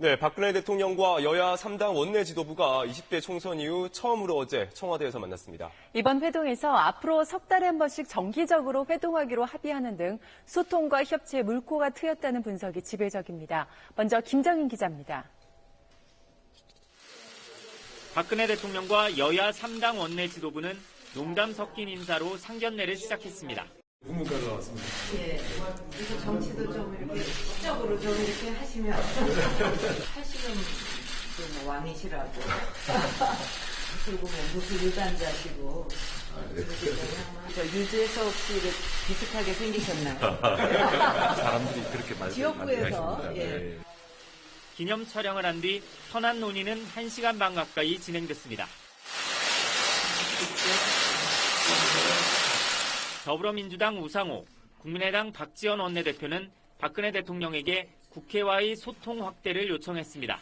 네, 박근혜 대통령과 여야 3당 원내 지도부가 20대 총선 이후 처음으로 어제 청와대에서 만났습니다. 이번 회동에서 앞으로 석 달에 한 번씩 정기적으로 회동하기로 합의하는 등 소통과 협치의 물꼬가 트였다는 분석이 지배적입니다. 먼저 김정인 기자입니다. 박근혜 대통령과 여야 3당 원내 지도부는 농담 섞인 인사로 상견례를 시작했습니다. 국문과로 나왔습니다. 예, 그래서 정치도 좀 이렇게 시적으로 좀 이렇게 하시면 하시는 뭐 왕이시라고 그리고 뭐 무슨 유단자시고 저 유재석 씨를 비슷하게 생기셨나요? 사람들이 그렇게 말씀하십니다. 지역구에서 예. 기념 촬영을 한 뒤 현안 논의는 1시간 반 가까이 진행됐습니다. 더불어민주당 우상호, 국민의당 박지원 원내대표는 박근혜 대통령에게 국회와의 소통 확대를 요청했습니다.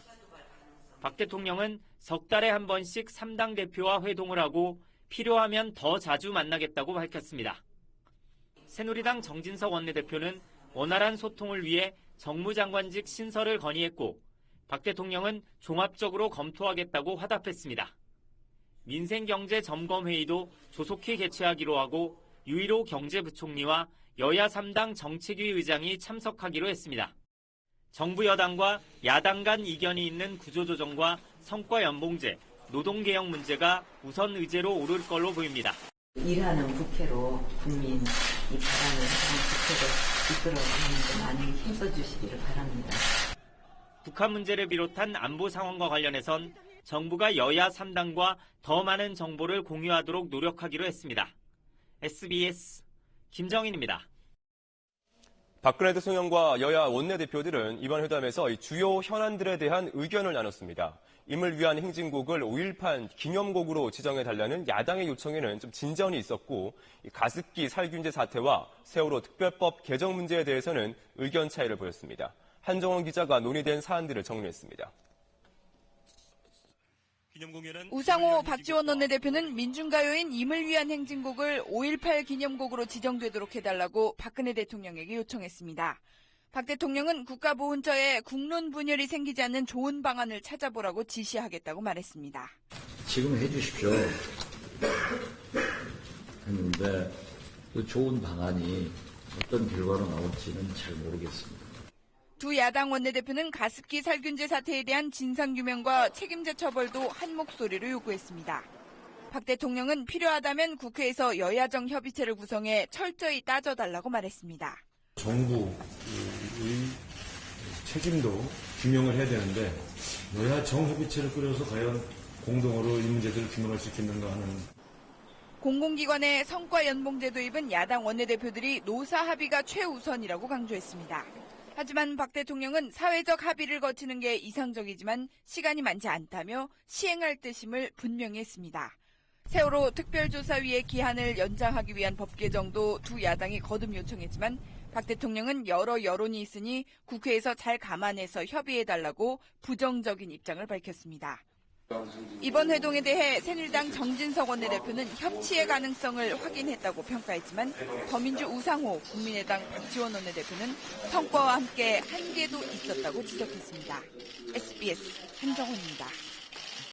박 대통령은 석 달에 한 번씩 3당 대표와 회동을 하고 필요하면 더 자주 만나겠다고 밝혔습니다. 새누리당 정진석 원내대표는 원활한 소통을 위해 정무장관직 신설을 건의했고 박 대통령은 종합적으로 검토하겠다고 화답했습니다. 민생경제점검회의도 조속히 개최하기로 하고 유일호 경제부총리와 여야 3당 정책위 의장이 참석하기로 했습니다. 정부 여당과 야당 간 이견이 있는 구조조정과 성과연봉제, 노동개혁 문제가 우선 의제로 오를 걸로 보입니다. 일하는 국회로 국민이 바라는 국회를 이끌어가는 데 많이 힘써주시기를 바랍니다. 북한 문제를 비롯한 안보 상황과 관련해선 정부가 여야 3당과 더 많은 정보를 공유하도록 노력하기로 했습니다. SBS 김정인입니다. 박근혜 대통령과 여야 원내대표들은 이번 회담에서 주요 현안들에 대한 의견을 나눴습니다. 임을 위한 행진곡을 5.18 기념곡으로 지정해달라는 야당의 요청에는 좀 진전이 있었고 가습기 살균제 사태와 세월호 특별법 개정 문제에 대해서는 의견 차이를 보였습니다. 한정원 기자가 논의된 사안들을 정리했습니다. 우상호, 박지원 원내대표는 민중가요인 임을 위한 행진곡을 5.18 기념곡으로 지정되도록 해달라고 박근혜 대통령에게 요청했습니다. 박 대통령은 국가보훈처에 국론 분열이 생기지 않는 좋은 방안을 찾아보라고 지시하겠다고 말했습니다. 지금 해주십시오 했는데 그 좋은 방안이 어떤 결과로 나올지는 잘 모르겠습니다. 두 야당 원내대표는 가습기 살균제 사태에 대한 진상규명과 책임자 처벌도 한 목소리로 요구했습니다. 박 대통령은 필요하다면 국회에서 여야정 협의체를 구성해 철저히 따져달라고 말했습니다. 정부의 책임도 규명을 해야 되는데 여야정 협의체를 꾸려서 과연 공동으로 이 문제들을 규명할 수 있겠는가 하는. 공공기관의 성과연봉제 도입은 야당 원내대표들이 노사 합의가 최우선이라고 강조했습니다. 하지만 박 대통령은 사회적 합의를 거치는 게 이상적이지만 시간이 많지 않다며 시행할 뜻임을 분명히 했습니다. 세월호 특별조사위의 기한을 연장하기 위한 법 개정도 두 야당이 거듭 요청했지만 박 대통령은 여러 여론이 있으니 국회에서 잘 감안해서 협의해달라고 부정적인 입장을 밝혔습니다. 이번 회동에 대해 새누리당 정진석 원내대표는 협치의 가능성을 확인했다고 평가했지만 더민주 우상호, 국민의당 박지원 원내대표는 성과와 함께 한계도 있었다고 지적했습니다. SBS 한정원입니다.